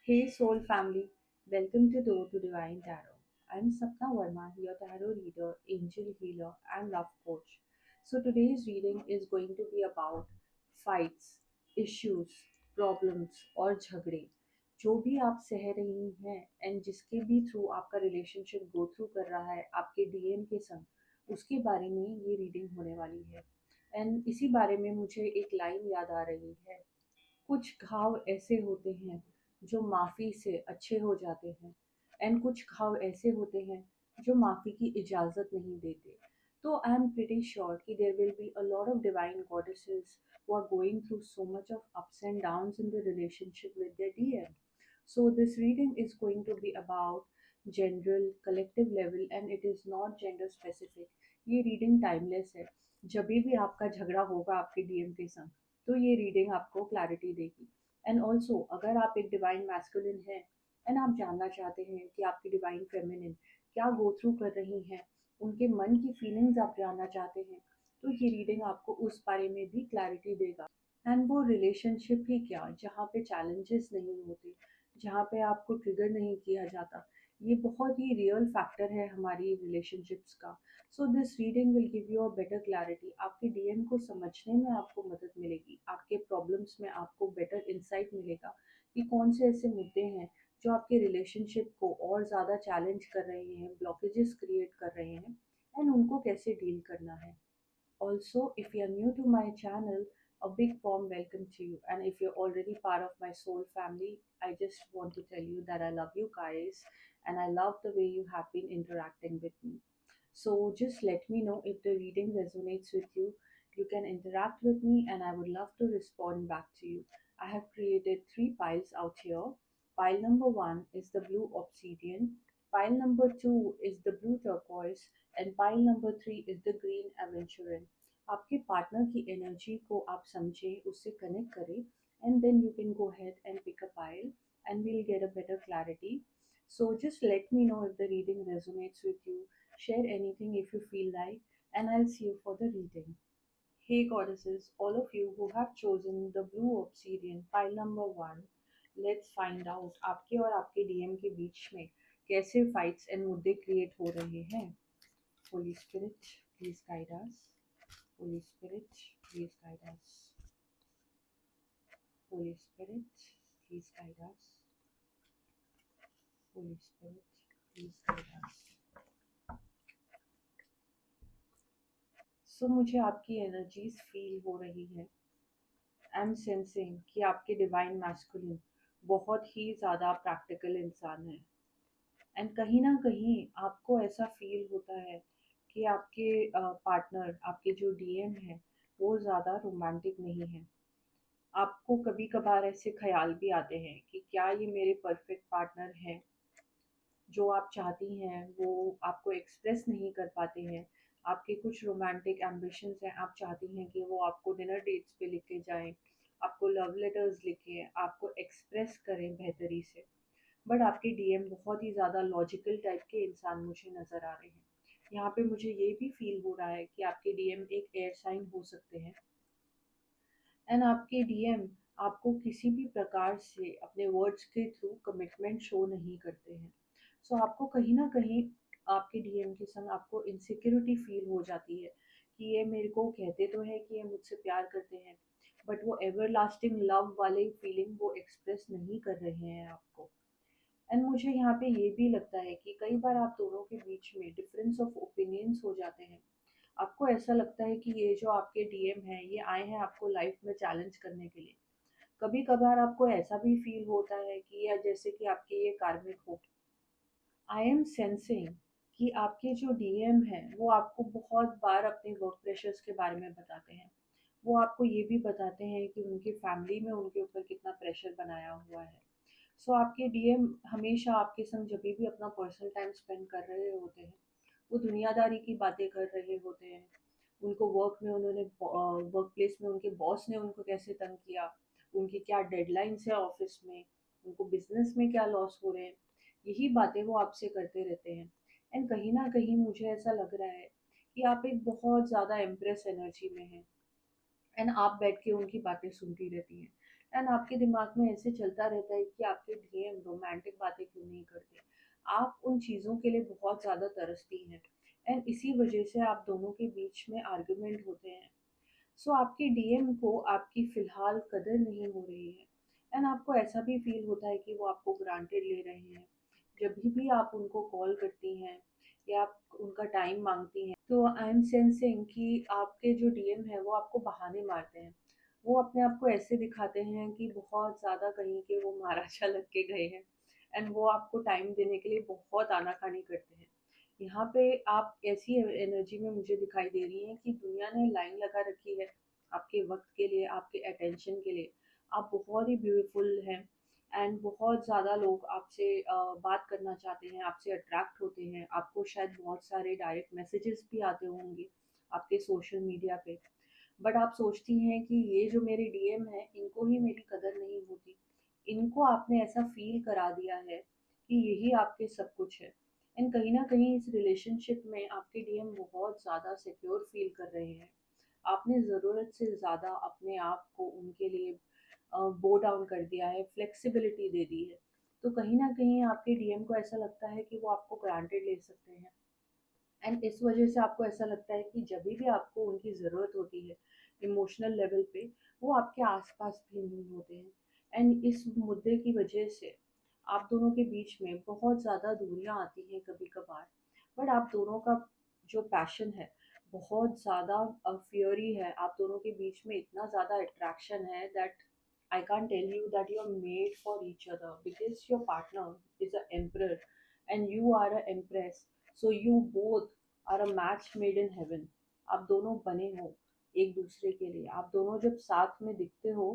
Hey Soul family, welcome to Door to Divine Tarot. I'm Sapna Verma, your tarot reader, angel healer, and love coach. So today's reading is going to be about fights, issues, problems और झगड़े जो भी आप सह रही हैं and जिसके भी थ्रू आपका रिलेशनशिप गो थ्रू कर रहा है आपके डीएम के संग उसके बारे में ये रीडिंग होने वाली है। एंड इसी बारे में मुझे एक लाइन याद आ रही है। कुछ घाव ऐसे होते हैं जो माफ़ी से अच्छे हो जाते हैं एंड कुछ घाव ऐसे होते हैं जो माफ़ी की इजाज़त नहीं देते। तो आई एम प्रिटी श्योर कि there will be a lot of divine goddesses who are going through so much of ups and downs in the relationship with their DM. So this reading is going to be about general collective level and it is not gender specific. ये reading timeless है। जब भी आपका झगड़ा होगा आपके DM के संग तो ये रीडिंग आपको क्लैरिटी देगी। एंड ऑल्सो अगर आप एक डिवाइन मैस्कुलिन हैं एंड आप जानना चाहते हैं कि आपकी डिवाइन फेमिनिन क्या गो थ्रू कर रही हैं, उनके मन की फीलिंग्स आप जानना चाहते हैं, तो ये रीडिंग आपको उस बारे में भी क्लैरिटी देगा। एंड वो रिलेशनशिप ही क्या जहाँ पे चैलेंजेस नहीं होते, जहाँ पे आपको ट्रिगर नहीं किया जाता, ये बहुत ही रियल फैक्टर है हमारी रिलेशनशिप्स का। So this reading will give you a better clarity. आपके डीएम को समझने में आपको मदद मिलेगी, आपके प्रॉब्लम्स में आपको बेटर इंसाइट मिलेगा कि कौन से ऐसे मुद्दे हैं जो आपके रिलेशनशिप को और ज़्यादा चैलेंज कर रहे हैं, ब्लॉकेजेस क्रिएट कर रहे हैं एंड उनको कैसे डील करना है। Also, if you're new to my channel, a big warm welcome to you. And if you're already part of my soul family, I just want to tell you that I love you guys and I love the way you have been interacting with me. So just let me know if the reading resonates with you. You can interact with me and I would love to respond back to you. I have created three piles out here. Pile number one is the blue obsidian, pile number two is the blue turquoise, and pile number three is the green aventurine. आपके partner की energy को आप समझें, उससे connect करें and then you can go ahead and pick a pile and we'll get a better clarity. So just let me know if the reading resonates with you. Share anything if you feel like, and I'll see you for the reading. Hey goddesses, all of you who have chosen the blue obsidian pile number one, let's find out आपके और आपके DM के बीच में कैसे fights and मुद्दे create हो रहे हैं। Holy Spirit, please guide us. Holy Spirit, please guide us. Holy Spirit, please guide us. Holy Spirit, please guide us. So मुझे आपकी एनर्जीज फील हो रही है। आई एम सेंसिंग कि आपके डिवाइन मैस्कुलिन बहुत ही ज़्यादा प्रैक्टिकल इंसान है एंड कहीं ना कहीं आपको ऐसा फील होता है कि आपके पार्टनर आपके जो डीएम है वो ज़्यादा रोमांटिक नहीं है। आपको कभी कभार ऐसे ख्याल भी आते हैं कि क्या ये मेरे परफेक्ट पार्टनर हैं, जो आप चाहती हैं वो आपको एक्सप्रेस नहीं कर पाते हैं। आपके कुछ रोमांटिक एम्बिशंस हैं, आप चाहती हैं कि वो आपको डिनर डेट्स पे लेके जाएं, आपको लव लेटर्स लिखें, आपको एक्सप्रेस करें बेहतरी से। बट आपके डीएम बहुत ही ज़्यादा लॉजिकल टाइप के इंसान मुझे नज़र आ रहे हैं। यहाँ पे मुझे ये भी फील हो रहा है कि आपके डीएम एक एयर साइन हो सकते हैं एंड आपके डीएम आपको किसी भी प्रकार से अपने वर्ड्स के थ्रू कमिटमेंट शो नहीं करते हैं। सो आपको कहीं ना कहीं आपके डीएम के संग आपको इनसिक्योरिटी फील हो जाती है कि ये मेरे को कहते तो है कि ये मुझसे प्यार करते हैं बट वो एवर लास्टिंग लव वाली फीलिंग वो एक्सप्रेस नहीं कर रहे हैं आपको। एंड मुझे यहाँ पे ये भी लगता है कि कई बार आप दोनों के बीच में डिफरेंस ऑफ ओपिनियंस हो जाते हैं। आपको ऐसा लगता है कि ये जो आपके डीएम हैं ये आए हैं आपको लाइफ में चैलेंज करने के लिए। कभी कभार आपको ऐसा भी फील होता है कि या जैसे कि आपके ये कार्मिक हो। आई एम सेंसिंग कि आपके जो डीएम हैं वो आपको बहुत बार अपने वर्क प्रेशर्स के बारे में बताते हैं। वो आपको ये भी बताते हैं कि उनकी फैमिली में उनके ऊपर कितना प्रेशर बनाया हुआ है। सो आपके डीएम हमेशा आपके संग जब भी अपना पर्सनल टाइम स्पेंड कर रहे होते हैं वो दुनियादारी की बातें कर रहे होते हैं। उनको वर्क में उन्होंने वर्क प्लेस में उनके बॉस ने उनको कैसे तंग किया, उनकी क्या डेडलाइंस है ऑफिस में, उनको बिजनेस में क्या लॉस हो रहे हैं, यही बातें वो आपसे करते रहते हैं। एंड कहीं ना कहीं मुझे ऐसा लग रहा है कि आप एक बहुत ज़्यादा इम्प्रेस एनर्जी में हैं एंड आप बैठ के उनकी बातें सुनती रहती हैं। एंड आपके दिमाग में ऐसे चलता रहता है कि आपके डीएम रोमांटिक बातें क्यों नहीं करते। आप उन चीज़ों के लिए बहुत ज़्यादा तरसती हैं एंड इसी वजह से आप दोनों के बीच में आर्गुमेंट होते हैं। सो आपके डीएम को आपकी फ़िलहाल कदर नहीं हो रही है एंड आपको ऐसा भी फ़ील होता है कि वो आपको ग्रांटेड ले रहे हैं। जब भी आप उनको कॉल करती हैं या आप उनका टाइम माँगती हैं, तो आई एम सेंसिंग कि आपके जो डीएम हैं वो आपको बहाने मारते हैं। वो अपने आप को ऐसे दिखाते हैं कि बहुत ज़्यादा कहीं के वो महाराजा लग के गए हैं एंड वो आपको टाइम देने के लिए बहुत आनाकानी करते हैं। यहाँ पे आप ऐसी एनर्जी में मुझे दिखाई दे रही हैं कि दुनिया ने लाइन लगा रखी है आपके वक्त के लिए, आपके अटेंशन के लिए। आप बहुत ही ब्यूटीफुल हैं एंड बहुत ज़्यादा लोग आपसे बात करना चाहते हैं, आपसे अट्रैक्ट होते हैं। आपको शायद बहुत सारे डायरेक्ट मैसेजेस भी आते होंगे आपके सोशल मीडिया पे। बट आप सोचती हैं कि ये जो मेरे डीएम हैं इनको ही मेरी कदर नहीं होती। इनको आपने ऐसा फ़ील करा दिया है कि यही आपके सब कुछ है। एंड कहीं न कहीं इस रिलेशनशिप में आपके डीएम बहुत ज़्यादा सिक्योर फ़ील कर रहे हैं। आपने ज़रूरत से ज़्यादा अपने आप को उनके लिए बो डाउन कर दिया है, फ्लेक्सिबिलिटी दे दी है। तो कहीं न कहीं आपके डीएम को ऐसा लगता है कि वो आपको ग्रांटेड ले सकते हैं एंड इस वजह से आपको ऐसा लगता है कि जभी भी आपको उनकी ज़रूरत होती है इमोशनल लेवल पे, वो आपके आस-पास भी नहीं होते हैं। एंड इस मुद्दे की वजह से आप दोनों के बीच में बहुत ज़्यादा दूरियाँ आती हैं कभी-कभार। बट आप दोनों का जो पैशन है, बहुत ज़्यादा फ़ियरी है। आप दोनों के बीच में इतना ज़्यादा अट्रैक्शन है that I can't tell you that you're made for each other because your partner is an emperor and you are an empress. So you both are a match made in heaven. आप दोनों बने हो एक दूसरे के लिए। आप दोनों जब साथ में दिखते हो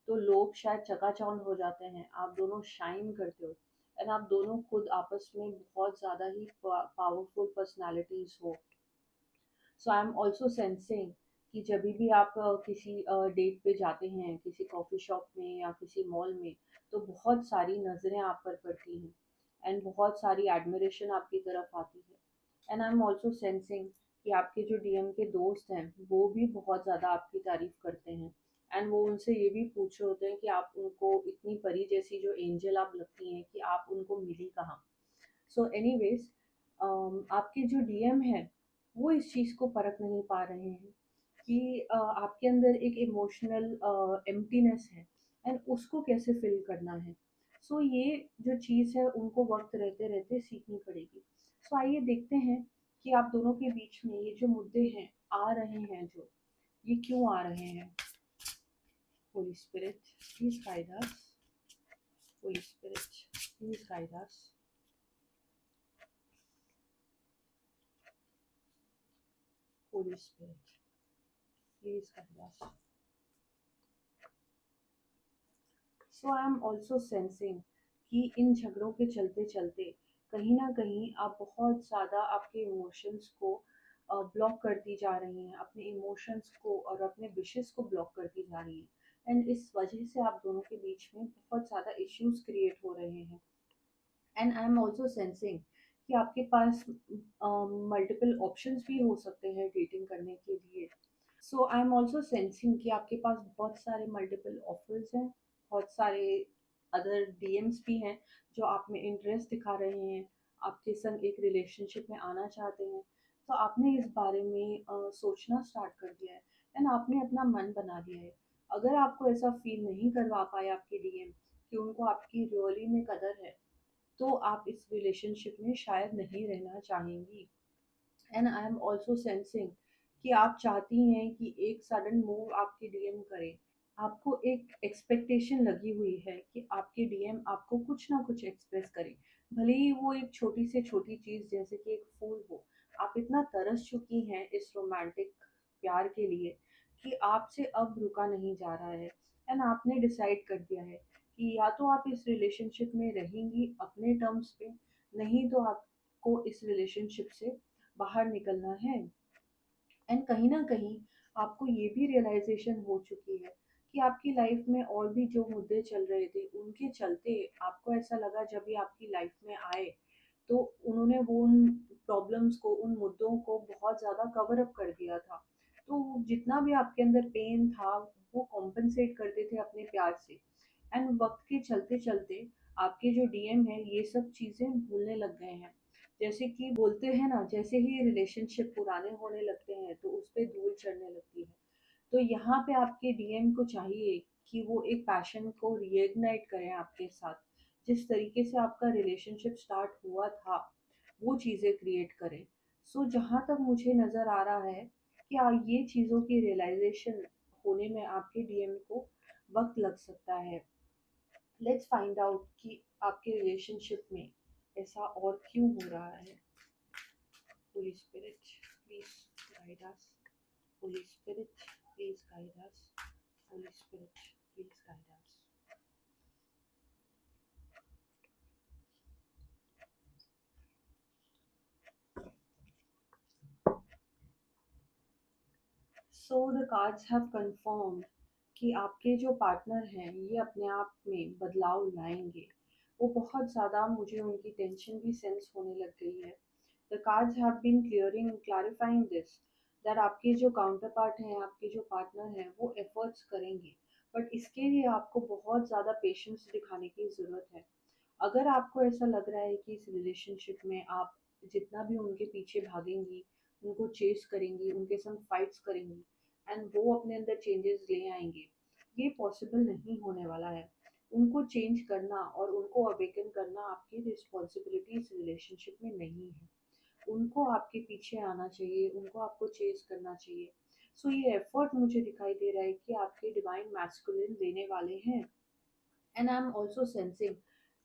तो लोग शायद चकाचौंध हो जाते हैं। आप दोनों शाइन करते हो एंड आप दोनों खुद आपस में बहुत ज़्यादा ही पावरफुल पर्सनालिटीज हो। सो आई एम ऑल्सो सेंसिंग कि जब भी आप किसी डेट पे जाते हैं किसी कॉफ़ी शॉप में या किसी मॉल में, तो बहुत सारी नज़रें आप पर पड़ती हैं एंड बहुत सारी एडमिरेशन आपकी तरफ आती है। And I am also sensing कि आपके जो डीएम के दोस्त हैं वो भी बहुत ज़्यादा आपकी तारीफ करते हैं एंड वो उनसे ये भी पूछ रहे होते हैं कि आप उनको इतनी परी जैसी जो एंजल आप लगती हैं कि आप उनको मिली कहाँ। सो एनीवेज आपके जो डीएम हैं वो इस चीज़ को परख नहीं पा रहे हैं कि आपके अंदर एक इमोशनल एम्प्टीनेस है एंड उसको कैसे फिल करना है। सो ये जो चीज़ है उनको वक्त रहते रहते सीखनी पड़ेगी। सो आइए देखते हैं कि आप दोनों के बीच में ये जो मुद्दे हैं आ रहे हैं जो, ये क्यों आ रहे हैं। Holy spirit please guide us. Holy spirit please guide us. Holy spirit please guide us. So I am also sensing कि इन झगड़ों के चलते चलते कहीं ना कहीं आप बहुत ज़्यादा आपके इमोशंस को ब्लॉक करती जा रही हैं, अपने इमोशंस को और अपने विशेस को ब्लॉक करती जा रही हैं एंड इस वजह से आप दोनों के बीच में बहुत ज़्यादा इश्यूज क्रिएट हो रहे हैं। And I am also sensing कि आपके पास मल्टीपल ऑप्शंस भी हो सकते हैं डेटिंग करने के लिए। सो आई एम ऑल्सो सेंसिंग कि आपके पास बहुत सारे मल्टीपल ऑफर्स हैं, बहुत सारे अदर डीएम्स भी हैं जो आप में इंटरेस्ट दिखा रहे हैं, आपके संग एक रिलेशनशिप में आना चाहते हैं। तो आपने इस बारे में सोचना स्टार्ट कर दिया है एंड आपने अपना मन बना लिया है। अगर आपको ऐसा फील नहीं करवा पाए आपके डीएम कि उनको आपकी रियली में कदर है, तो आप इस रिलेशनशिप में शायद नहीं रहना चाहेंगी। And I am also sensing कि आप चाहती हैं कि एक सडन मूव आपके डीएम करे। आपको एक एक्सपेक्टेशन लगी हुई है कि आपके डीएम आपको कुछ ना कुछ एक्सप्रेस करे, भले ही वो एक छोटी से छोटी चीज़ जैसे कि एक फूल हो। आप इतना तरस चुकी हैं इस रोमांटिक प्यार के लिए कि आपसे अब रुका नहीं जा रहा है एंड आपने डिसाइड कर दिया है कि या तो आप इस रिलेशनशिप में रहेंगी अपने टर्म्स पे, नहीं तो आपको इस रिलेशनशिप से बाहर निकलना है। एंड कहीं न कहीं आपको ये भी रियलाइज़ेशन हो चुकी है कि आपकी लाइफ में और भी जो मुद्दे चल रहे थे, उनके चलते आपको ऐसा लगा जब ये आपकी लाइफ में आए, तो उन्होंने वो उन प्रॉब्लम्स को, उन मुद्दों को बहुत ज़्यादा कवर अप कर दिया था। तो जितना भी आपके अंदर पेन था, वो कॉम्पेंसेट करते थे अपने प्यार से। एंड वक्त के चलते चलते आपके जो डीएम है ये सब चीज़ें भूलने लग गए हैं। जैसे कि बोलते हैं ना, जैसे ही रिलेशनशिप पुराने होने लगते हैं तो उस पर धूल चढ़ने लगती है। तो यहाँ पे आपके डीएम को चाहिए कि वो एक पैशन को रीइग्नाइट करें आपके साथ। जिस तरीके से आपका रिलेशनशिप स्टार्ट हुआ था वो चीज़ें क्रिएट करें। सो जहाँ तक मुझे नज़र आ रहा है कि ये चीज़ों की रियलाइजेशन होने में आपके डीएम को वक्त लग सकता है। लेट्स फाइंड आउट कि आपके रिलेशनशिप में ऐसा और क्यों हो रहा है। Holi spirit please guide us. Holy spirit please guide us. Holy spirit please guide us. So the cards have confirmed कि आपके जो पार्टनर हैं ये अपने आप में बदलाव लाएंगे। वो बहुत ज़्यादा, मुझे उनकी टेंशन भी सेंस होने लग गई है। The cards have been clarifying this, that आपके जो काउंटर पार्ट हैं, आपके जो पार्टनर हैं वो एफर्ट्स करेंगे। बट इसके लिए आपको बहुत ज़्यादा पेशेंस दिखाने की ज़रूरत है। अगर आपको ऐसा लग रहा है कि इस रिलेशनशिप में आप जितना भी उनके पीछे भागेंगी, उनको चेस करेंगी, उनके संग फाइट्स करेंगी एंड वो अपने अंदर चेंजेस ले आएंगे, ये पॉसिबल नहीं होने वाला है। उनको चेंज करना और उनको अवेकन करना आपकी रिस्पॉन्सिबिलिटी इस रिलेशनशिप में नहीं है। उनको आपके पीछे आना चाहिए, उनको आपको चेस करना चाहिए। सो ये एफर्ट मुझे दिखाई दे रहा है कि आपके डिवाइन मैस्कुलिन देने वाले हैं। And I am also sensing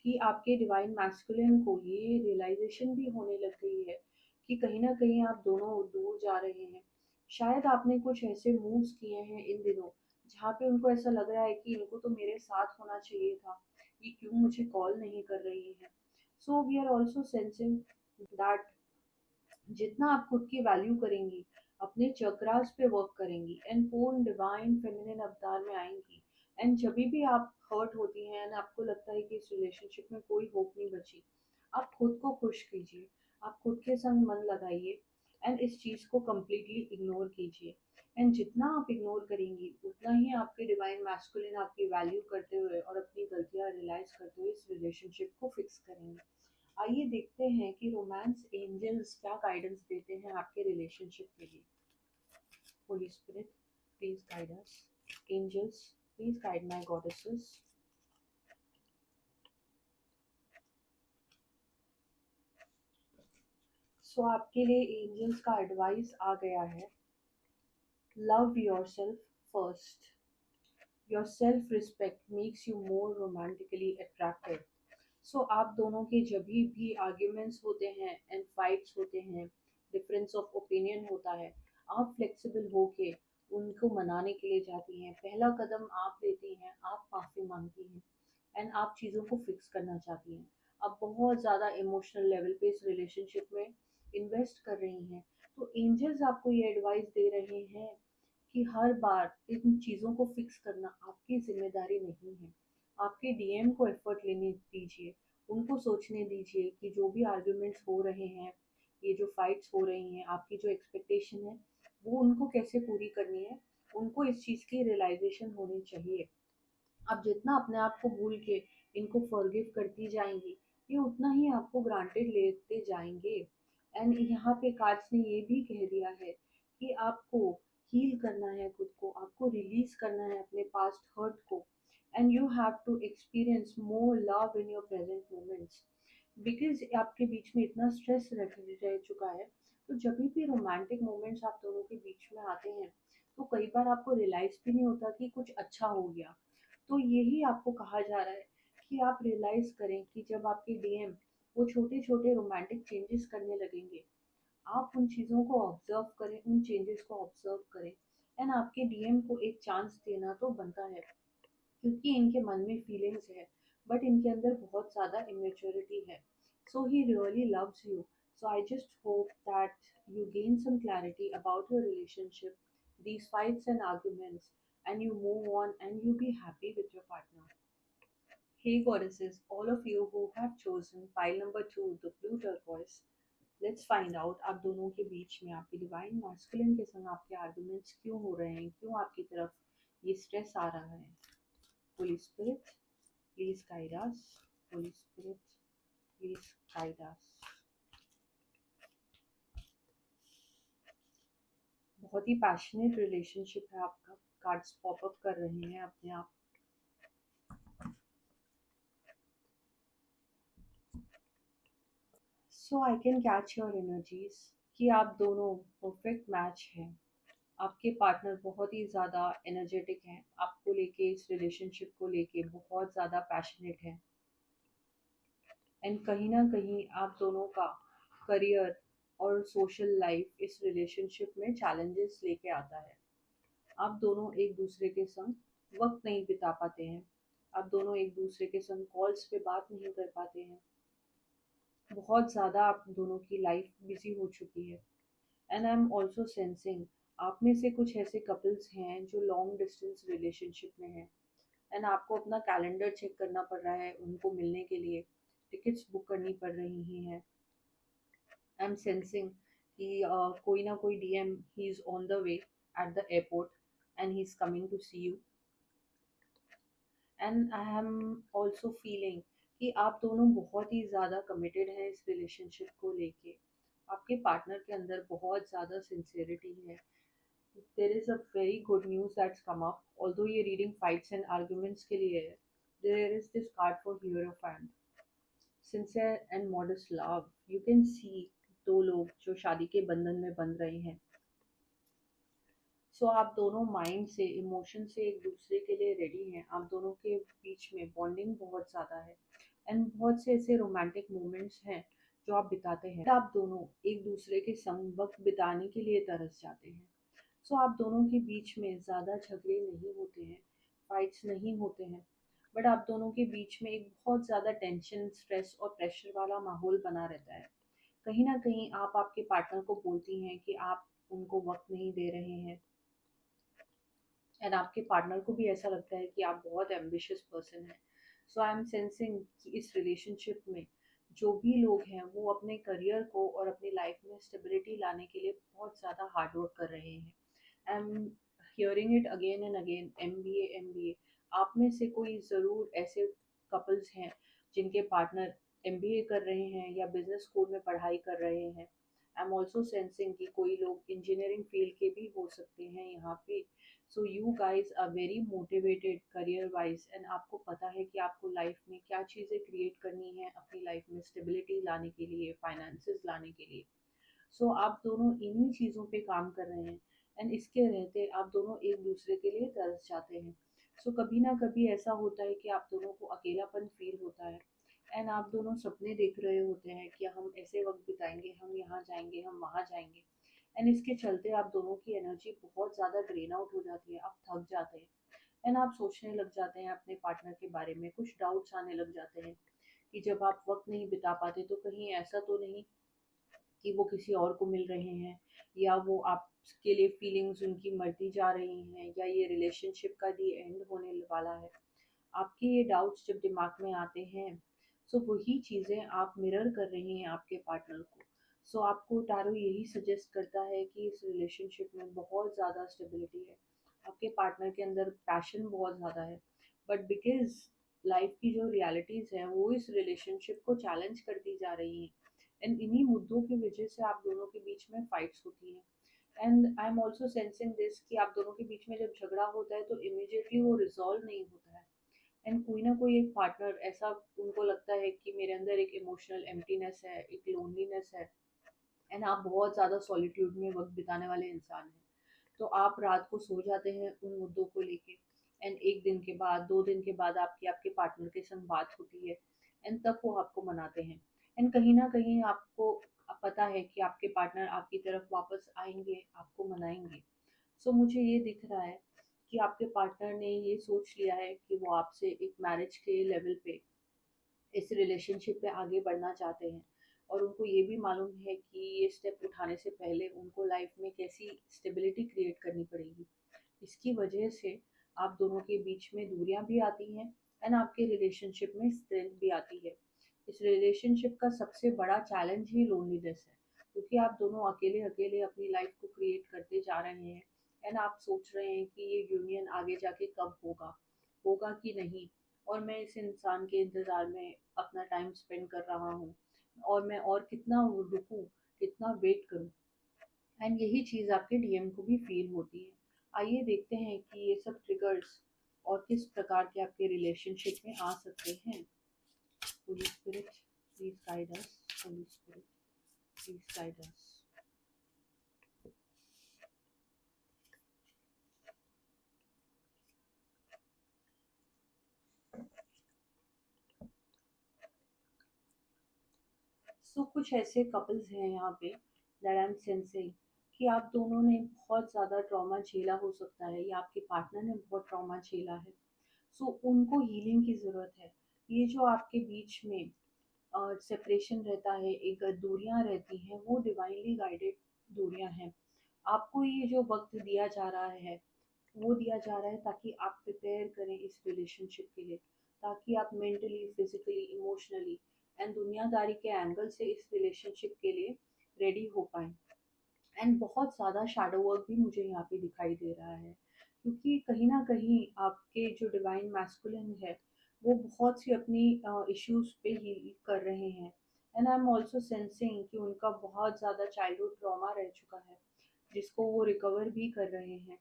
कि आपके डिवाइन मैस्कुलिन को ये रियलाइजेशन भी होने लग गई है कि कहीं ना कहीं आप दोनों दूर जा रहे हैं। शायद आपने कुछ ऐसे मूव्स किए हैं इन दिनों जहाँ पे उनको ऐसा लग रहा है कि इनको तो मेरे साथ होना चाहिए था, ये क्यों मुझे कॉल नहीं कर रही है। So we are also sensing that जितना आप खुद की वैल्यू करेंगी, अपने चक्रास पे वर्क करेंगी एंड पूर्ण डिवाइन फेमिनिन अवतार में आएंगी। एंड जब भी आप हर्ट होती हैं एंड आपको लगता है कि इस रिलेशनशिप में कोई होप नहीं बची, आप खुद को खुश कीजिए, आप खुद के संग मन लगाइए एंड इस चीज़ को कम्प्लीटली इग्नोर कीजिए। एंड जितना आप इग्नोर करेंगी उतना ही आपके डिवाइन मैस्कुलिन आपकी वैल्यू करते हुए और अपनी गलतियाँ रियलाइज करते हुए इस रिलेशनशिप को फिक्स करेंगे। आइए देखते हैं कि रोमांस एंजल्स क्या गाइडेंस देते हैं आपके रिलेशनशिप के लिए। Holy spirit please guide us. Angels please guide my goddesses. So आपके लिए एंजल्स का एडवाइस आ गया है। Love yourself first. Your self respect makes you more romantically attractive. So आप दोनों के जब भी आर्ग्यूमेंट्स होते हैं एंड फाइट्स होते हैं, डिफरेंस ऑफ ओपिनियन होता है, आप फ्लेक्सिबल होके उनको मनाने के लिए जाती हैं। पहला कदम आप लेती हैं, आप माफ़ी मांगती हैं एंड आप चीज़ों को फिक्स करना चाहती हैं। आप बहुत ज़्यादा इमोशनल लेवल पे इस रिलेशनशिप में इन्वेस्ट कर रही हैं। तो एंजल्स आपको ये एडवाइस दे रहे हैं कि हर बार इन चीज़ों को फिक्स करना आपकी जिम्मेदारी नहीं है। आपके डीएम को एफर्ट लेने दीजिए, उनको सोचने दीजिए कि जो भी आर्ग्यूमेंट्स हो रहे हैं, ये जो फाइट्स हो रही हैं, आपकी जो एक्सपेक्टेशन है वो उनको कैसे पूरी करनी है, उनको इस चीज़ की रियलाइजेशन होनी चाहिए। आप जितना अपने आप को भूल के इनको फॉरगिव करती जाएंगी, ये उतना ही आपको ग्रांटेड लेते जाएंगे। एंड यहाँ पे कार्ड्स ने ये भी कह दिया है कि आपको हील करना है खुद को, आपको रिलीज करना है अपने पास्ट हर्ट को। And you have to experience more love in your present moments. Because आपके बीच में इतना स्ट्रेस रह चुका है, तो जब भी रोमांटिक मोमेंट्स आप दोनों के बीच में आते हैं तो कई बार आपको रियलाइज भी नहीं होता कि कुछ अच्छा हो गया। तो यही आपको कहा जा रहा है कि आप रियलाइज करें कि जब आपके डीएम वो छोटे छोटे रोमांटिक चेंजेस करने लगेंगे, आप उन चीज़ों को ऑब्जर्व करें, उन चेंजेस को ऑब्जर्व करें। एंड आपके डीएम को एक चांस देना तो बनता है, क्योंकि इनके मन में फीलिंग्स है बट इनके अंदर बहुत ज़्यादा इमेच्योरिटी है। So he really loves you. So I just hope that you gain some clarity about your relationship, these fights and arguments, and you move on and you be happy with your partner. Hey goddesses, all of you who have chosen pile number 2, the blue turquoise, let's find out आप दोनों के बीच में आपके divine masculine के संग आपके arguments क्यों हो रहे हैं, क्यों आपकी तरफ ये स्ट्रेस आ रहा है। Holi spirit Please guide us. Holy Spirit, please guide us. बहुत ही पैशनेट रिलेशनशिप है आपका, कार्ड्स पॉप अप कर रहे हैं अपने आप। So I can catch your energies कि आप दोनों परफेक्ट मैच हैं। आपके पार्टनर बहुत ही ज़्यादा एनर्जेटिक हैं, आपको लेके, इस रिलेशनशिप को लेके बहुत ज़्यादा पैशनेट हैं। एंड कहीं ना कहीं आप दोनों का करियर और सोशल लाइफ इस रिलेशनशिप में चैलेंजेस लेके आता है। आप दोनों एक दूसरे के संग वक्त नहीं बिता पाते हैं, आप दोनों एक दूसरे के संग कॉल्स पे बात नहीं कर पाते हैं। बहुत ज़्यादा आप दोनों की लाइफ बिजी हो चुकी है। And I am also sensing आप में से कुछ ऐसे कपल्स हैं जो लॉन्ग डिस्टेंस रिलेशनशिप में हैं। एंड आपको अपना कैलेंडर चेक करना पड़ रहा है उनको मिलने के लिए, टिकट्स बुक करनी पड़ रही हैं। आई एम सेंसिंग कि कोई ना कोई DM, he is on the way at the airport and he is coming to see you. And I am also feeling कि आप दोनों बहुत ही ज़्यादा कमिटेड हैं इस रिलेशनशिप को लेके। आपके पार्टनर के अंदर बहुत ज़्यादा सिंसियरिटी है। There is a very good news that's come up, although ये रीडिंग फाइट्स एंड आर्ग्यूमेंट्स के लिए है। There is this card for hierophant, sincere and modest love. You can see दो लोग जो शादी के बंधन में बंध रहे हैं। सो आप दोनों माइंड से, इमोशन से एक दूसरे के लिए रेडी हैं। आप दोनों के बीच में बॉन्डिंग बहुत ज़्यादा है एंड बहुत से ऐसे रोमांटिक मोमेंट्स हैं जो आप बिताते हैं। आप दोनों एक दूसरे के संग वक्त बिताने के लिए तरस जाते हैं। सो आप दोनों के बीच में ज़्यादा झगड़े नहीं होते हैं, फाइट्स नहीं होते हैं, बट आप दोनों के बीच में एक बहुत ज़्यादा टेंशन, स्ट्रेस और प्रेशर वाला माहौल बना रहता है। कहीं ना कहीं आप आपके पार्टनर को बोलती हैं कि आप उनको वक्त नहीं दे रहे हैं, एंड आपके पार्टनर को भी ऐसा लगता है कि आप बहुत एम्बिशियस पर्सन हैं। सो आई एम सेंसिंग कि इस रिलेशनशिप में जो भी लोग हैं वो अपने करियर को और अपनी लाइफ में स्टेबिलिटी लाने के लिए बहुत ज़्यादा हार्ड वर्क कर रहे हैं। I am hearing it again and again, M B A. आप में से कोई ज़रूर ऐसे कपल्स हैं जिनके पार्टनर एम कर रहे हैं या बिजनेस स्कूल में पढ़ाई कर रहे हैं। आई एम ऑल्सो सेंसिंग कि कोई लोग इंजीनियरिंग फील्ड के भी हो सकते हैं यहाँ पे। So you guys are very motivated career wise, and आपको पता है कि आपको लाइफ में क्या चीज़ें क्रिएट करनी है अपनी लाइफ में स्टेबिलिटी लाने के लिए, फाइनेंसेस लाने के लिए। सो आप दोनों इन्हीं चीज़ों पे काम कर रहे हैं एंड इसके रहते आप दोनों एक दूसरे के लिए तरस जाते हैं। सो कभी ना कभी ऐसा होता है कि आप दोनों को अकेलापन फील होता है एंड आप दोनों सपने देख रहे होते हैं कि हम ऐसे वक्त बिताएंगे, हम यहाँ जाएंगे, हम वहाँ जाएंगे। एंड इसके चलते आप दोनों की एनर्जी बहुत ज़्यादा ड्रेन आउट हो जाती है, आप थक जाते हैं एंड आप सोचने लग जाते हैं अपने पार्टनर के बारे में, कुछ डाउट्स आने लग जाते हैं कि जब आप वक्त नहीं बिता पाते तो कहीं ऐसा तो नहीं कि वो किसी और को मिल रहे हैं, या वो आपके लिए फीलिंग्स उनकी मरती जा रही हैं, या ये रिलेशनशिप का दी एंड होने वाला है। आपके ये डाउट्स जब दिमाग में आते हैं, सो वही चीज़ें आप मिरर कर रहे हैं आपके पार्टनर को। सो आपको टारो यही सजेस्ट करता है कि इस रिलेशनशिप में बहुत ज़्यादा स्टेबिलिटी है, आपके पार्टनर के अंदर पैशन बहुत ज़्यादा है, बट बिकॉज लाइफ की जो रियलिटीज़ हैं वो इस रिलेशनशिप को चैलेंज करती जा रही हैं एंड इन्हीं मुद्दों की वजह से आप दोनों के बीच में फाइट्स होती हैं। And I am also sensing this कि आप दोनों के बीच में जब झगड़ा होता है तो इमिजिएटली वो रिजॉल्व नहीं होता है एंड कोई ना कोई एक पार्टनर ऐसा, उनको लगता है कि मेरे अंदर एक इमोशनल एम्प्टीनेस है, एक लोनलीनेस है एंड आप बहुत ज़्यादा सॉलिट्यूड में वक्त बिताने वाले इंसान हैं। तो आप रात को सो जाते हैं उन मुद्दों को लेके एंड एक दिन के बाद, 2 दिन के बाद आपकी आपके पार्टनर के संग बात होती है एंड तब वो आपको मनाते हैं एंड कहीं ना कहीं आपको पता है कि आपके पार्टनर आपकी तरफ वापस आएंगे, आपको मनाएंगे। सो मुझे ये दिख रहा है कि आपके पार्टनर ने ये सोच लिया है कि वो आपसे एक मैरिज के लेवल पे इस रिलेशनशिप पे आगे बढ़ना चाहते हैं और उनको ये भी मालूम है कि ये स्टेप उठाने से पहले उनको लाइफ में कैसी स्टेबिलिटी क्रिएट करनी पड़ेगी। इसकी वजह से आप दोनों के बीच में दूरियां भी आती हैं एंड आपके रिलेशनशिप में स्ट्रेंथ भी आती है। इस रिलेशनशिप का सबसे बड़ा चैलेंज ही लोनलीनेस है, क्योंकि आप दोनों अकेले अकेले अपनी लाइफ को क्रिएट करते जा रहे हैं एंड आप सोच रहे हैं कि ये यूनियन आगे जाके कब होगा, होगा कि नहीं। और मैं इस इंसान के इंतज़ार में अपना टाइम स्पेंड कर रहा हूँ, और मैं और कितना रुकूँ, कितना वेट करूँ। एंड यही चीज़ आपके डीएम को भी फील होती है। आइए देखते हैं कि ये सब ट्रिगर्स और किस प्रकार के आपके रिलेशनशिप में आ सकते हैं। Holy spirit please guide us. Holy spirit please guide us. So कुछ ऐसे कपल्स हैं यहाँ पे दैट आई एम सेंसिंग कि आप दोनों ने बहुत ज़्यादा ट्रॉमा झेला हो सकता है, या आपके पार्टनर ने बहुत ट्रॉमा झेला है। सो उनको हीलिंग की ज़रूरत है। ये जो आपके बीच में सेपरेशन रहता है, एक दूरियां रहती हैं, वो डिवाइनली गाइडेड दूरियां हैं। आपको ये जो वक्त दिया जा रहा है, वो दिया जा रहा है ताकि आप प्रिपेयर करें इस रिलेशनशिप के लिए, ताकि आप मेंटली, फिजिकली, इमोशनली एंड दुनियादारी के एंगल से इस रिलेशनशिप के लिए रेडी हो पाए। एंड बहुत ज़्यादा शैडो वर्क भी मुझे यहाँ पे दिखाई दे रहा है, क्योंकि कहीं ना कहीं आपके जो डिवाइन मैस्कुलिन है, वो बहुत सी अपनी इश्यूज पे हील कर रहे हैं। And I am also sensing कि उनका बहुत ज़्यादा चाइल्डहुड ट्रॉमा रह चुका है, जिसको वो रिकवर भी कर रहे हैं।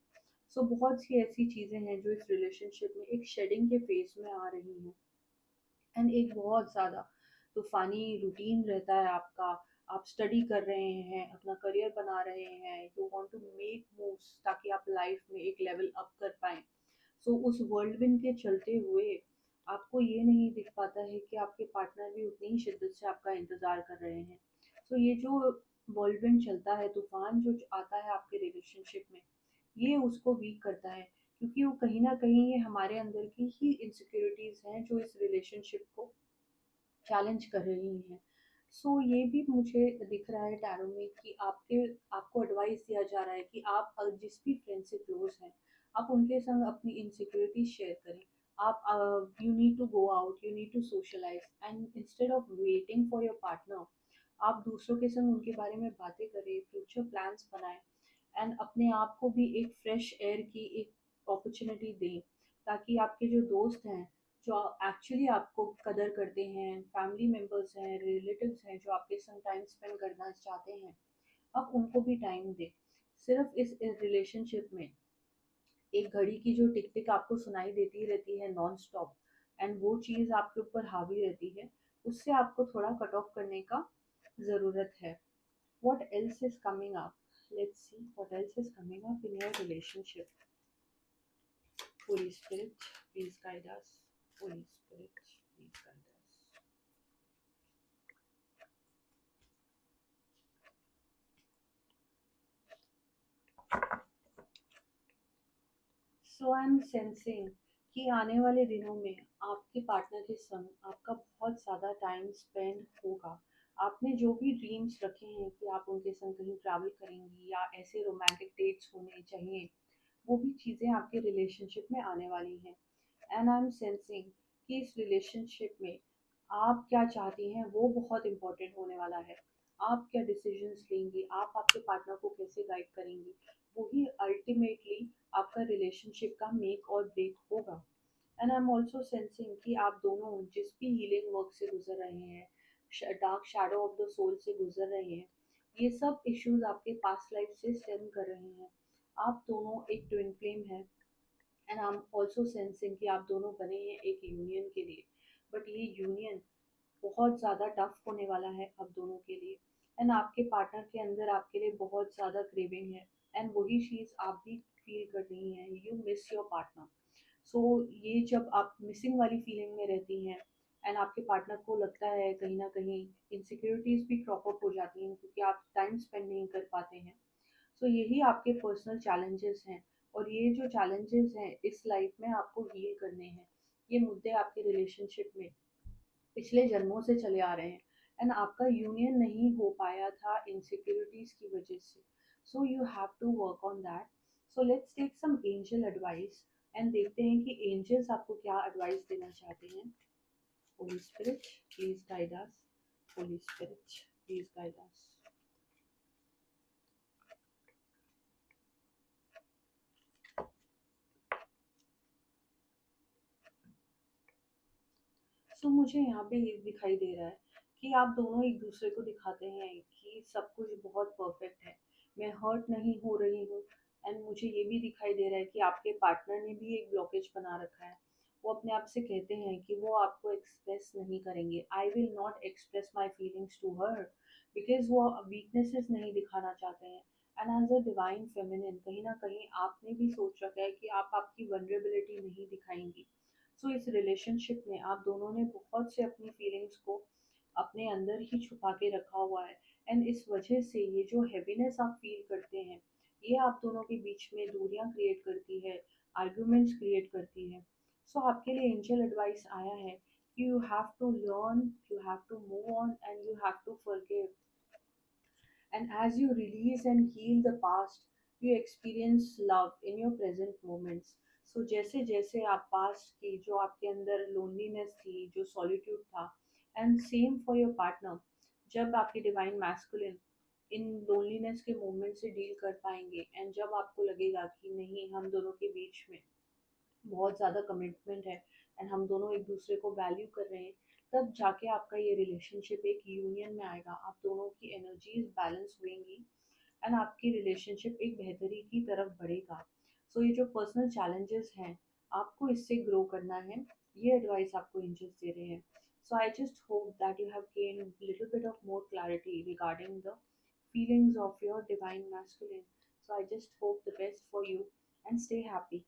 सो बहुत सी ऐसी चीज़ें हैं जो इस रिलेशनशिप में एक शेडिंग के फेज में आ रही हैं। एंड एक बहुत ज़्यादा तूफ़ानी रूटीन रहता है आपका। आप स्टडी कर रहे हैं, अपना करियर बना रहे हैं, you want to make moves ताकि आप लाइफ में एक लेवल अप कर पाएँ। सो उस व्हर्लविंड के चलते हुए आपको ये नहीं दिख पाता है कि आपके पार्टनर भी उतनी ही शिद्दत से आपका इंतज़ार कर रहे हैं। सो ये जो व्हर्लविंड चलता है, तूफ़ान जो आता है आपके रिलेशनशिप में, ये उसको वीक करता है, क्योंकि वो कहीं न कहीं ये हमारे अंदर की ही इनसिक्योरिटीज़ हैं जो इस रिलेशनशिप को चैलेंज कर रही हैं। सो ये भी मुझे दिख रहा है टैरो में कि आपको एडवाइस दिया जा रहा है कि आप जिस भी फ्रेंड से क्लोज हैं, आप उनके संग अपनी इनसिक्योरिटीज शेयर करें। आप you need to go out, you need to socialise, and instead of waiting for your partner, आप दूसरों के संग उनके बारे में बातें करें, फ्यूचर प्लान्स बनाएं, एंड अपने आप को भी एक फ्रेश एयर की एक अपॉर्चुनिटी दें, ताकि आपके जो दोस्त हैं, जो एक्चुअली आपको कदर करते हैं, फैमिली मेम्बर्स हैं, रिलेटिव्स हैं जो आपके संग टाइम स्पेंड करना चाहते हैं, आप उनको भी टाइम दें। सिर्फ इस रिलेशनशिप में एक घड़ी की जो टिक टिक आपको सुनाई देती रहती है नॉन स्टॉप, एंड वो चीज़ आपके ऊपर हावी रहती है, उससे आपको थोड़ा कट ऑफ करने का ज़रूरत है। What else is coming up? Let's see what else is coming up in your relationship. Holy Spirit, please guide us. Holy Spirit, please guide us. So I'm sensing कि आने वाले दिनों में आपके पार्टनर के संग आपका बहुत ज़्यादा टाइम स्पेंड होगा। आपने जो भी ड्रीम्स रखे हैं कि आप उनके संग कहीं ट्रैवल करेंगी या ऐसे रोमांटिक डेट्स होने चाहिए, वो भी चीज़ें आपके रिलेशनशिप में आने वाली हैं। एंड आई एम सेंसिंग कि इस रिलेशनशिप में आप क्या चाहती हैं वो बहुत इम्पोर्टेंट होने वाला है। आप क्या डिसीजंस लेंगी, आप आपके पार्टनर को कैसे गाइड करेंगी, वही अल्टीमेटली आपका रिलेशनशिप का मेक और ब्रेक होगा। And I am also sensing कि आप दोनों जिस भी हीलिंग वर्क से गुजर रहे हैं, dark shadow of the soul से गुजर रहे हैं, ये सब इश्यूज आपके पास्ट लाइफ से स्टेम कर रहे हैं। आप दोनों एक ट्विन फ्लेम है, and I am also sensing कि आप दोनों बने हैं एक यूनियन के लिए, बट ये यूनियन बहुत ज़्यादा टफ होने वाला है अब दोनों के लिए। एंड आपके पार्टनर के अंदर आपके लिए बहुत ज़्यादा क्रेविंग है, एंड वही चीज़ आप भी फील कर रही हैं, यू मिस योर पार्टनर। सो ये जब आप मिसिंग वाली फीलिंग में रहती हैं, एंड आपके पार्टनर को लगता है कहीं ना कहीं इनसिक्योरिटीज भी क्रॉप अप हो जाती हैं क्योंकि आप टाइम स्पेंड नहीं कर पाते हैं। सो यही आपके पर्सनल चैलेंजेस हैं, और ये जो चैलेंजेस हैं इस लाइफ में आपको हील करने हैं। ये मुद्दे आपके रिलेशनशिप में पिछले जन्मों से चले आ रहे हैं, एंड आपका यूनियन नहीं हो पाया था इनसिक्योरिटीज की वजह से। So you have to work on that. So let's take some angel advice, and देखते हैं कि एंजल्स आपको क्या एडवाइस देना चाहते हैं। Holy spirit please guide us. Holy spirit please guide us. So मुझे यहाँ पे ये दिखाई दे रहा है कि आप दोनों एक दूसरे को दिखाते हैं कि सब कुछ बहुत परफेक्ट है, मैं हर्ट नहीं हो रही हूँ। एंड मुझे ये भी दिखाई दे रहा है कि आपके पार्टनर ने भी एक ब्लॉकेज बना रखा है। वो अपने आप से कहते हैं कि वो आपको एक्सप्रेस नहीं करेंगे, I will not express my feelings to her, because वो वीकनेसेस नहीं दिखाना चाहते हैं। And as a divine feminine कहीं ना कहीं आपने भी सोच रखा है कि आप आपकी वनरेबिलिटी नहीं दिखाएंगी। सो इस रिलेशनशिप में आप दोनों ने बहुत से अपनी फीलिंग्स को अपने अंदर ही छुपा के रखा हुआ है। एंड इस वजह से ये जो हैप्पीनेस आप फील करते हैं, ये आप दोनों के बीच में दूरियां क्रिएट करती है, आर्ग्यूमेंट्स क्रिएट करती है। सो आपके लिए एंजल एडवाइस आया है कि you have to learn, you have to move on and you have to forgive. And as you release and heal the past, you experience love in your present moments. So जैसे जैसे आप past की जो आपके अंदर loneliness थी, जो solitude था, and same for your partner, जब आपके डिवाइन मैस्कुलिन इन लोनलीनेस के मोमेंट से डील कर पाएंगे, एंड जब आपको लगेगा कि नहीं, हम दोनों के बीच में बहुत ज़्यादा कमिटमेंट है एंड हम दोनों एक दूसरे को वैल्यू कर रहे हैं, तब जाके आपका ये रिलेशनशिप एक यूनियन में आएगा, आप दोनों की एनर्जीज बैलेंस होंगी एंड आपकी रिलेशनशिप एक बेहतरी की तरफ बढ़ेगा। सो ये जो पर्सनल चैलेंजेस हैं, आपको इससे ग्रो करना है, ये एडवाइस आपको एंजल्स दे रहे हैं। So I just hope that you have gain little bit of more clarity regarding the feelings of your divine masculine. So I just hope the best for you and stay happy.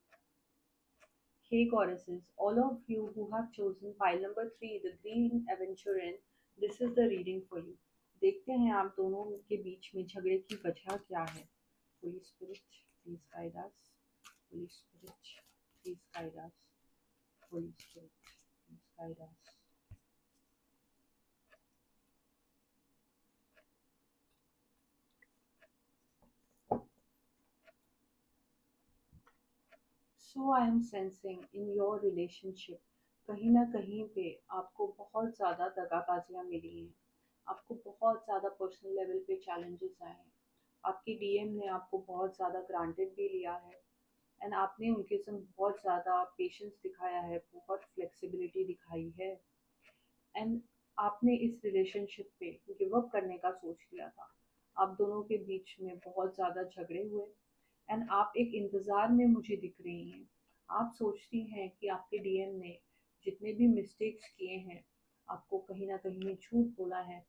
Hey goddesses, all of you who have chosen pile number 3, the Green Aventurine, this is the reading for you. देखते हैं आप दोनों के बीच में झगड़े की वजह क्या है। Holy Spirit, please guide us. Holy Spirit, please guide us. Holy Spirit, please guide us. So I am sensing in your relationship कहीं ना कहीं पे आपको बहुत ज़्यादा दगाबाजियाँ मिली हैं, आपको बहुत ज़्यादा पर्सनल लेवल पे चैलेंजेस आए हैं, आपके डीएम ने आपको बहुत ज़्यादा ग्रांटेड भी लिया है एंड आपने उनके संग बहुत ज़्यादा पेशेंस दिखाया है, बहुत फ्लेक्सिबिलिटी दिखाई है। एंड आपने इस रिलेशनशिप पे गिव अप करने का सोच लिया था। आप दोनों के बीच में बहुत ज़्यादा झगड़े हुए एंड आप एक इंतज़ार में मुझे दिख रही हैं। आप सोचती हैं कि आपके डीएम ने जितने भी मिस्टेक्स किए हैं, आपको कहीं ना कहीं झूठ बोला है,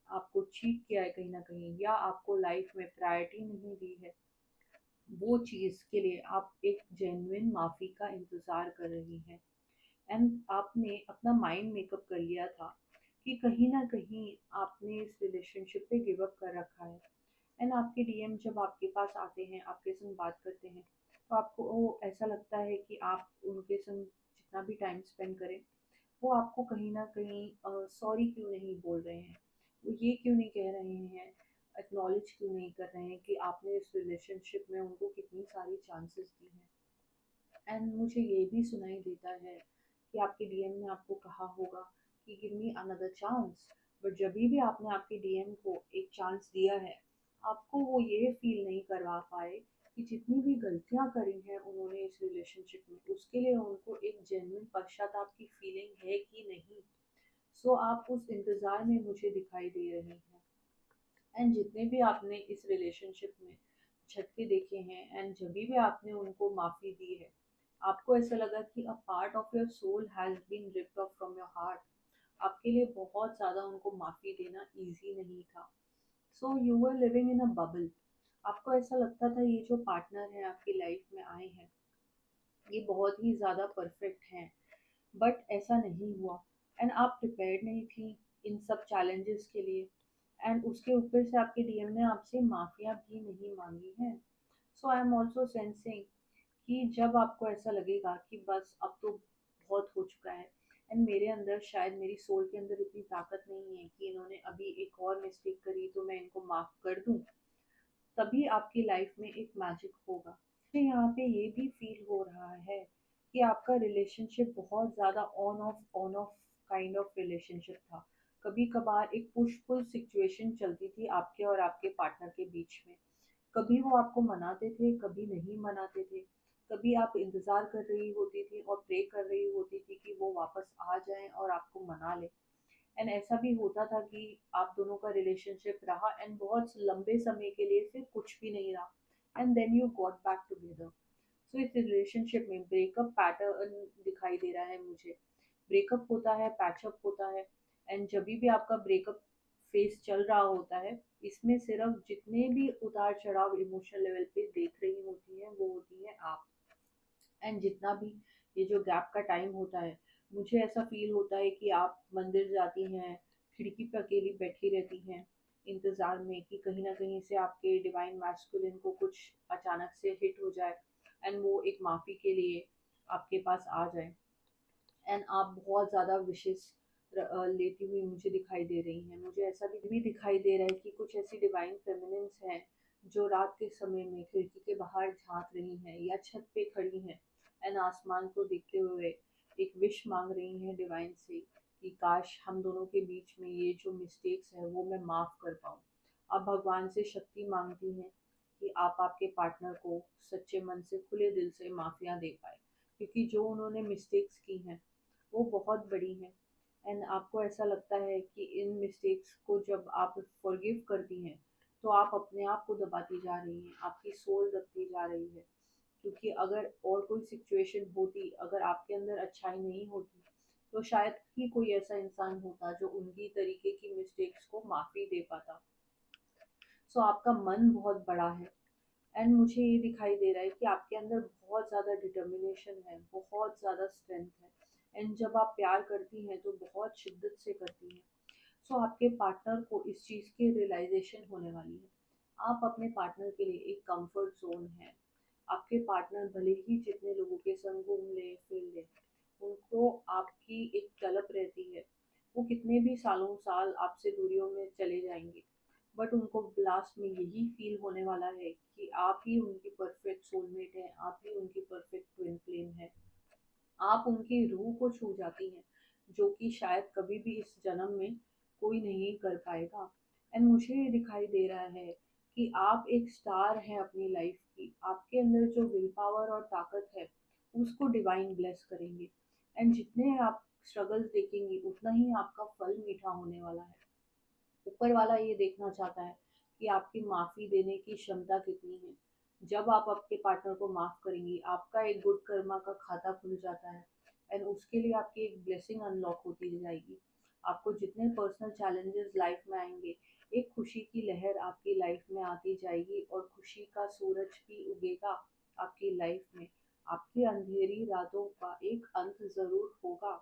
आपको चीट किया है कहीं ना कहीं, या आपको लाइफ में प्रायोरिटी नहीं दी है, वो चीज़ के लिए आप एक जेन्युइन माफ़ी का इंतज़ार कर रही हैं। एंड आपने अपना माइंड मेकअप कर लिया था कि कहीं ना कहीं आपने इस रिलेशनशिप पे गिव अप कर रखा है। एंड आपके डीएम जब आपके पास आते हैं, आपके संग बात करते हैं, तो आपको वो ऐसा लगता है कि आप उनके संग जितना भी टाइम स्पेंड करें, वो आपको कहीं न कहीं सॉरी क्यों नहीं बोल रहे हैं? वो ये क्यों नहीं कह रहे हैं, एक्नॉलेज क्यों नहीं कर रहे हैं कि आपने इस रिलेशनशिप में उनको कितनी सारी चांसेस दी हैं? एंड मुझे ये भी सुनाई देता है कि आपके डीएम ने आपको कहा होगा कि give me another chance, but जब भी आपने आपके डीएम को एक चांस दिया है, आपको वो ये फील नहीं करवा पाए कि जितनी भी गलतियां करी हैं उन्होंने इस रिलेशनशिप में, उसके लिए उनको एक जेन्युइन पश्चाताप की फीलिंग है कि नहीं। सो आप उस इंतज़ार में मुझे दिखाई दे रही हैं। एंड जितने भी आपने इस रिलेशनशिप में झटके देखे हैं एंड जब भी आपने उनको माफ़ी दी है, आपको ऐसा लगा कि a part of your soul has been ripped off from your heart. आपके लिए बहुत ज़्यादा उनको माफ़ी देना ईजी नहीं था। So you were living in a bubble. आपको ऐसा लगता था ये जो पार्टनर है आपकी लाइफ में आए हैं, ये बहुत ही ज़्यादा परफेक्ट हैं, बट ऐसा नहीं हुआ। एंड आप प्रिपेयर्ड नहीं थी इन सब चैलेंजेस के लिए, एंड उसके ऊपर से आपके डीएम ने आपसे माफ़िया भी नहीं मांगी हैं। So I am also sensing कि जब आपको ऐसा लगेगा कि बस अब तो बहुत हो चुका है एंड मेरे अंदर, शायद मेरी सोल के अंदर इतनी ताकत नहीं है कि इन्होंने अभी एक और मिस्टेक करी तो मैं इनको माफ़ कर दूं, तभी आपकी लाइफ में एक मैजिक होगा। मुझे यहाँ पे ये भी फील हो रहा है कि आपका रिलेशनशिप बहुत ज़्यादा on off kind of relationship था। कभी कभार एक पुश पुल सिचुएशन चलती थी आपके और आपके पार्टनर के बीच में। कभी वो आपको मनाते थे, कभी नहीं मनाते थे, कभी आप इंतज़ार कर रही होती थी और प्रे कर रही होती थी कि वो वापस आ जाएँ और आपको मना लें। एंड ऐसा भी होता था कि आप दोनों का रिलेशनशिप रहा एंड बहुत लंबे समय के लिए फिर कुछ भी नहीं रहा, and then you got back together. So इस रिलेशनशिप में ब्रेकअप पैटर्न दिखाई दे रहा है मुझे। ब्रेकअप होता है, पैचअप होता है, एंड जब भी आपका ब्रेकअप फेस चल रहा होता है, इसमें सिर्फ जितने भी उतार चढ़ाव इमोशनल लेवल पे देख रही होती हैं वो होती हैं आप। एंड जितना भी ये जो गैप का टाइम होता है, मुझे ऐसा फील होता है कि आप मंदिर जाती हैं, खिड़की पे अकेली बैठी रहती हैं, इंतज़ार में कि कहीं न कहीं से आपके डिवाइन मैस्कुलिन को कुछ अचानक से हिट हो जाए एंड वो एक माफ़ी के लिए आपके पास आ जाए। एंड आप बहुत ज़्यादा विशेस लेती हुई मुझे दिखाई दे रही हैं। मुझे ऐसा भी दिखाई दे रहा है कि कुछ ऐसी डिवाइन फेमिनिन्स हैं जो रात के समय में खिड़की के बाहर झाँक रही हैं या छत पे खड़ी हैं एंड आसमान को देखते हुए एक विश मांग रही हैं डिवाइन से कि काश हम दोनों के बीच में ये जो मिस्टेक्स है वो मैं माफ़ कर पाऊँ। आप भगवान से शक्ति मांगती हैं कि आप आपके पार्टनर को सच्चे मन से खुले दिल से माफ़ियाँ दे पाए, क्योंकि जो उन्होंने मिस्टेक्स की हैं वो बहुत बड़ी हैं। एंड आपको ऐसा लगता है कि इन मिस्टेक्स को जब आप फॉरगिव करती हैं तो आप अपने आप को दबाती जा रही हैं, आपकी सोल दबती जा रही है। क्योंकि अगर और कोई सिचुएशन होती, अगर आपके अंदर अच्छाई नहीं होती, तो शायद ही कोई ऐसा इंसान होता जो उनकी तरीके की मिस्टेक्स को माफ़ी दे पाता। सो आपका मन बहुत बड़ा है एंड मुझे ये दिखाई दे रहा है कि आपके अंदर बहुत ज़्यादा डिटर्मिनेशन है, बहुत ज़्यादा स्ट्रेंथ है, एंड जब आप प्यार करती हैं तो बहुत शिद्दत से करती हैं। सो आपके पार्टनर को इस चीज़ की रियलाइजेशन होने वाली है। आप अपने पार्टनर के लिए एक कंफर्ट जोन है। आपके पार्टनर भले ही जितने लोगों के संग घूम ले फिर ले, उनको आपकी एक तलब रहती है। वो कितने भी सालों साल आपसे दूरियों में चले जाएंगे, बट उनको लास्ट में यही फील होने वाला है कि आप ही उनकी परफेक्ट सोलमेट हैं, आप ही उनकी परफेक्ट ट्विन फ्लेम है। आप उनकी रूह को छू जाती हैं, जो कि शायद कभी भी इस जन्म में कोई नहीं कर पाएगा। एंड मुझे ये दिखाई दे रहा है कि आप एक स्टार हैं अपनी लाइफ की। आपके अंदर जो विल पावर और ताकत है उसको डिवाइन ब्लेस करेंगे, एंड जितने आप स्ट्रगल्स देखेंगी उतना ही आपका फल मीठा होने वाला है। ऊपर वाला ये देखना चाहता है कि आपकी माफ़ी देने की क्षमता कितनी है। जब आप आपके पार्टनर को माफ़ करेंगी, आपका एक गुड कर्मा का खाता खुल जाता है एंड उसके लिए आपकी एक ब्लेसिंग अनलॉक होती जाएगी। आपको जितने पर्सनल चैलेंजेस लाइफ में आएंगे, एक खुशी की लहर आपकी लाइफ में आती जाएगी और खुशी का सूरज भी उगेगा आपकी लाइफ में। आपकी अंधेरी रातों का एक अंत ज़रूर होगा।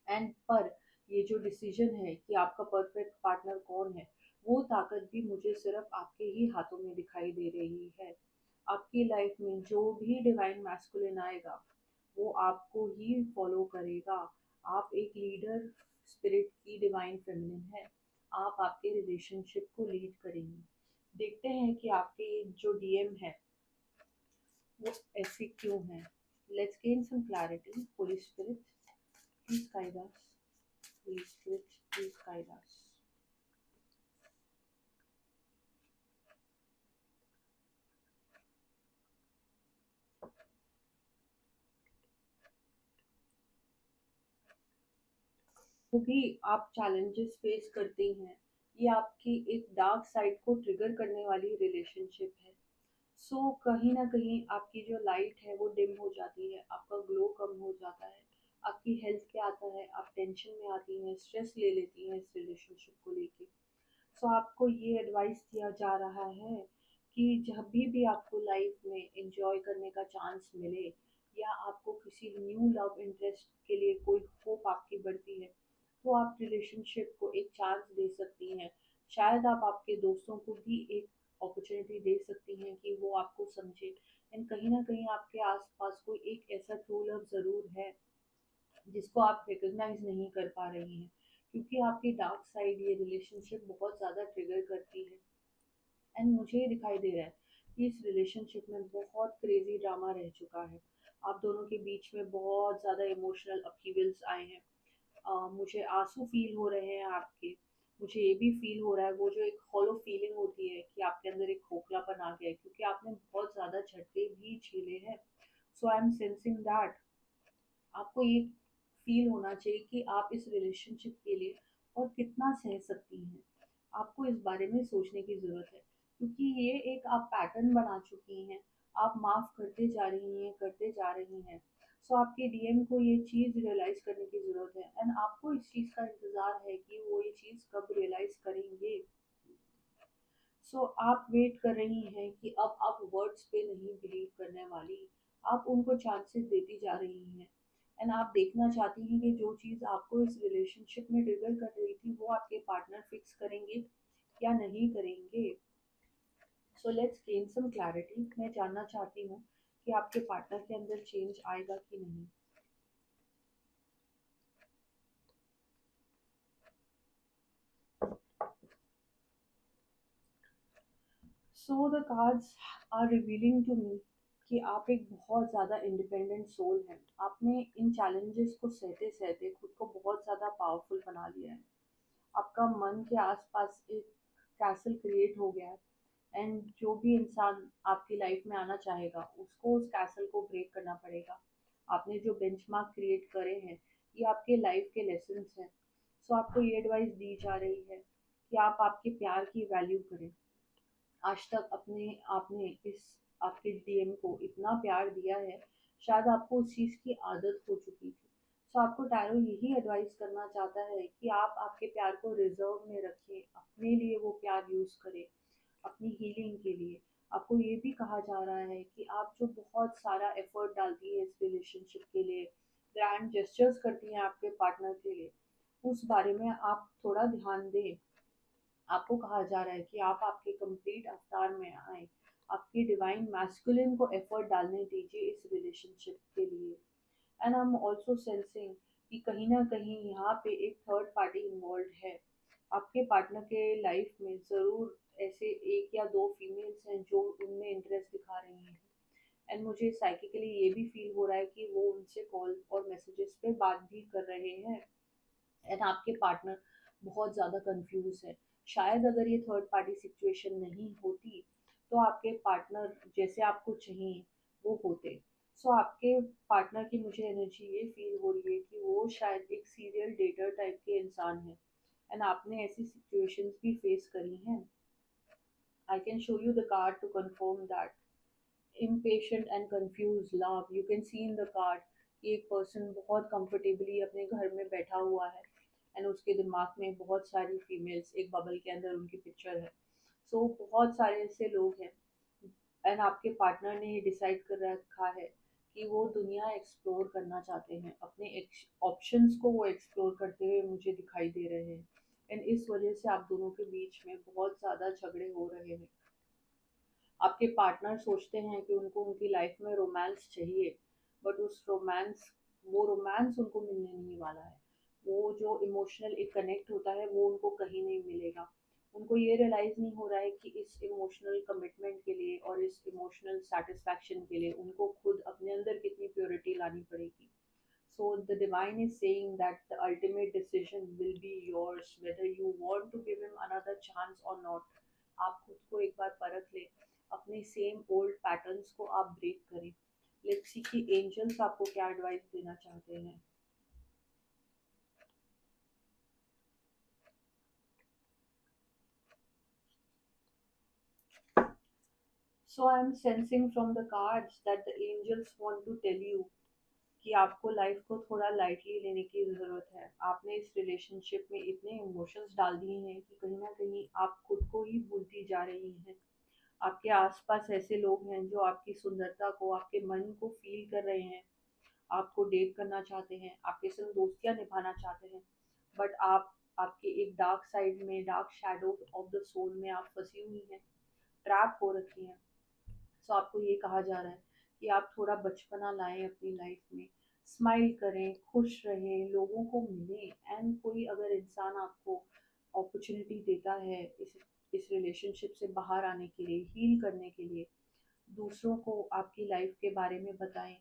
एंड पर ये जो डिसीजन है कि आपका परफेक्ट पार्टनर कौन है, वो ताकत भी मुझे सिर्फ आपके ही हाथों में दिखाई दे रही है। आपकी लाइफ में जो भी डिवाइन मैस्कुलिन आएगा वो आपको ही फॉलो करेगा। आप एक लीडर स्पिरिट की डिवाइन फेमिनिन है। आप आपके रिलेशनशिप को लीड करेंगी। देखते हैं कि आपके जो डीएम है वो ऐसे क्यों है। Let's gain some clarity. Holy spirit please guide us. Holy Spirit, please guide us. जो भी आप चैलेंजेस फेस करती हैं, ये आपकी एक डार्क साइड को ट्रिगर करने वाली रिलेशनशिप है। सो कहीं ना कहीं आपकी जो लाइट है वो डिम हो जाती है, आपका ग्लो कम हो जाता है, आपकी हेल्थ पे आता है, आप टेंशन में आती हैं, स्ट्रेस ले लेती हैं इस रिलेशनशिप को लेके। सो आपको ये एडवाइस दिया जा रहा है कि जब भी आपको लाइफ में एंजॉय करने का चांस मिले या आपको किसी न्यू लव इंटरेस्ट के लिए कोई होप आपकी बढ़ती है, तो आप रिलेशनशिप को एक चांस दे सकती हैं। शायद आप आपके दोस्तों को भी एक अपॉर्चुनिटी दे सकती हैं कि वो आपको समझे। एंड कहीं ना कहीं आपके आसपास कोई एक ऐसा ट्रू लव ज़रूर है जिसको आप रिकॉग्नाइज नहीं कर पा रही हैं, क्योंकि आपकी डार्क साइड ये रिलेशनशिप बहुत ज़्यादा ट्रिगर करती है। एंड मुझे ये दिखाई दे रहा है कि इस रिलेशनशिप में बहुत क्रेजी ड्रामा रह चुका है। आप दोनों के बीच में बहुत ज़्यादा इमोशनल अपहीवल्स आए हैं। मुझे आंसू फील हो रहे हैं आपके। मुझे ये भी फील हो रहा है वो जो एक हॉलो फीलिंग होती है कि आपके अंदर एक खोखलापन आ गया है, क्योंकि आपने बहुत ज़्यादा झटके भी झेले हैं। So I am sensing that आपको ये फील होना चाहिए कि आप इस रिलेशनशिप के लिए और कितना सह सकती हैं। आपको इस बारे में सोचने की ज़रूरत है, क्योंकि ये एक आप पैटर्न बना चुकी हैं। आप माफ़ करते जा रही हैं, करते जा रही हैं। सो आपके डीएम को ये चीज़ रियलाइज़ करने की ज़रूरत है, एंड आपको इस चीज़ का इंतज़ार है कि वो ये चीज़ कब रियलाइज़ करेंगे। सो आप वेट कर रही हैं कि अब आप वर्ड्स पे नहीं बिलीव करने वाली, आप उनको चांसेस देती जा रही हैं, एंड आप देखना चाहती हैं कि जो चीज़ आपको इस रिलेशनशिप में ट्रिगर कर रही थी वो आपके पार्टनर फिक्स करेंगे या नहीं करेंगे। So let's gain some clarity. मैं जानना चाहती हूँ कि आपके पार्टनर के अंदर चेंज आएगा कि नहीं। So the cards are revealing to me कि आप एक बहुत ज़्यादा इंडिपेंडेंट सोल हैं। आपने इन चैलेंजेस को सहते सहते खुद को बहुत ज़्यादा पावरफुल बना लिया है। आपका मन के आसपास एक कैसल क्रिएट हो गया है, एंड जो भी इंसान आपकी लाइफ में आना चाहेगा उसको उस कैसल को ब्रेक करना पड़ेगा। आपने जो बेंचमार्क क्रिएट करे हैं ये आपके लाइफ के लेसन्स हैं। सो आपको ये एडवाइस दी जा रही है कि आप आपके प्यार की वैल्यू करें। आज तक अपने आपने इस आपके डीएम को इतना प्यार दिया है, शायद आपको उस चीज़ की आदत हो चुकी थी। सो आपको टैरो यही एडवाइस करना चाहता है कि आप आपके प्यार को रिजर्व में रखें, अपने लिए वो प्यार यूज़ करें, अपनी हीलिंग के लिए। आपको ये भी कहा जा रहा है कि आप जो बहुत सारा एफर्ट डालती है इस रिलेशनशिप के लिए, ग्रैंड जेस्चर्स करती हैं आपके पार्टनर के लिए, उस बारे में आप थोड़ा ध्यान दें। आपको कहा जा रहा है कि आप आपके कंप्लीट अवतार में आए, आपकी डिवाइन मैस्कुलिन को एफर्ट डालने दीजिए इस रिलेशनशिप के लिए। And I am also sensing कि कहीं ना कहीं यहाँ पे एक थर्ड पार्टी इन्वॉल्व है। आपके पार्टनर के लाइफ में ज़रूर ऐसे एक या दो फीमेल्स हैं जो उनमें इंटरेस्ट दिखा रही हैं, एंड मुझे साइकिकली ये भी फील हो रहा है कि वो उनसे कॉल और मैसेजेस पे बात भी कर रहे हैं, एंड आपके पार्टनर बहुत ज़्यादा कंफ्यूज है। शायद अगर ये थर्ड पार्टी सिचुएशन नहीं होती तो आपके पार्टनर जैसे आपको चाहिए वो होते। सो आपके पार्टनर की मुझे एनर्जी ये फील हो रही है कि वो शायद एक सीरियल डेटर टाइप के इंसान है, एंड आपने ऐसी सिचुएशंस भी फेस करी हैं। I can show you the card to confirm that impatient and confused love you can see in the card कि एक पर्सन बहुत कंफर्टेबली अपने घर में बैठा हुआ है, एंड उसके दिमाग में बहुत सारी फीमेल्स एक बबल के अंदर उनकी पिक्चर है। सो बहुत सारे ऐसे लोग हैं, एंड आपके पार्टनर ने ये डिसाइड कर रखा है कि वो दुनिया एक्सप्लोर करना चाहते हैं, अपने ऑप्शंस को वो एक्सप्लोर करते हुए मुझे दिखाई दे रहे हैं, एंड इस वजह से आप दोनों के बीच में बहुत ज़्यादा झगड़े हो रहे हैं। आपके पार्टनर सोचते हैं कि उनको उनकी लाइफ में रोमांस चाहिए, बट उस रोमांस वो रोमांस उनको मिलने नहीं वाला है। वो जो इमोशनल एक कनेक्ट होता है वो उनको कहीं नहीं मिलेगा। उनको ये रियलाइज नहीं हो रहा है कि इस इमोशनल कमिटमेंट के लिए और इस इमोशनल सेटिस्फैक्शन के लिए उनको खुद अपने अंदर कितनी प्योरिटी लानी पड़ेगी। So the divine is saying that the ultimate decision will be yours, whether you want to give him another chance or not. आप खुद को एक बार परख लें, अपने सेम ओल्ड पैटर्न्स को आप ब्रेक करें। लेट्स सी कि एंजल्स आपको क्या एडवाइस देना चाहते हैं। So I am sensing from the cards that the angels want to tell you कि आपको लाइफ को थोड़ा लाइटली लेने की ज़रूरत है। आपने इस रिलेशनशिप में इतने इमोशंस डाल दिए हैं कि कहीं ना कहीं आप खुद को ही भूलती जा रही हैं। आपके आसपास ऐसे लोग हैं जो आपकी सुंदरता को, आपके मन को फील कर रहे हैं, आपको डेट करना चाहते हैं, आपके संग दोस्तियां निभाना चाहते हैं, बट आप आपके एक डार्क साइड में, dark shadow of the soul में आप फंसी हुई हैं, ट्रैप हो रखी हैं। सो आपको ये कहा जा रहा है कि आप थोड़ा बचपना लाएं अपनी लाइफ में, स्माइल करें, खुश रहें, लोगों को मिलें, एंड कोई अगर इंसान आपको अपॉर्चुनिटी देता है इस रिलेशनशिप से बाहर आने के लिए, हील करने के लिए, दूसरों को आपकी लाइफ के बारे में बताएं,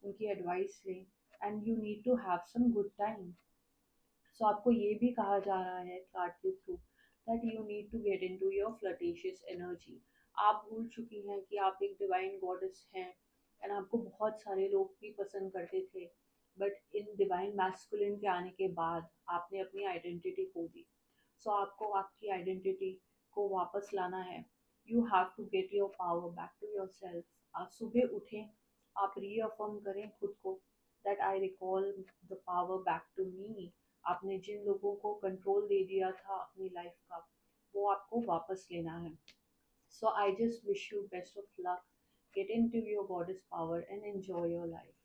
उनकी एडवाइस लें, and you need to have some good time. So आपको ये भी कहा जा रहा है कार्ड के through that you need to get into your flirtatious energy. आप भूल चुकी हैं कि आप एक डिवाइन गॉडेस हैं, एंड आपको बहुत सारे लोग भी पसंद करते थे, बट इन डिवाइन मैस्कुलिन के आने के बाद आपने अपनी आइडेंटिटी खो दी। सो आपको आपकी आइडेंटिटी को वापस लाना है। You have to get your power back to yourself. आप सुबह उठें, आप रीअफर्म करें खुद को that I recall the power back to me. आपने जिन लोगों को कंट्रोल दे दिया था अपनी लाइफ का, वो आपको वापस लेना है। So I just wish you best of luck. Get into your goddess power and enjoy your life.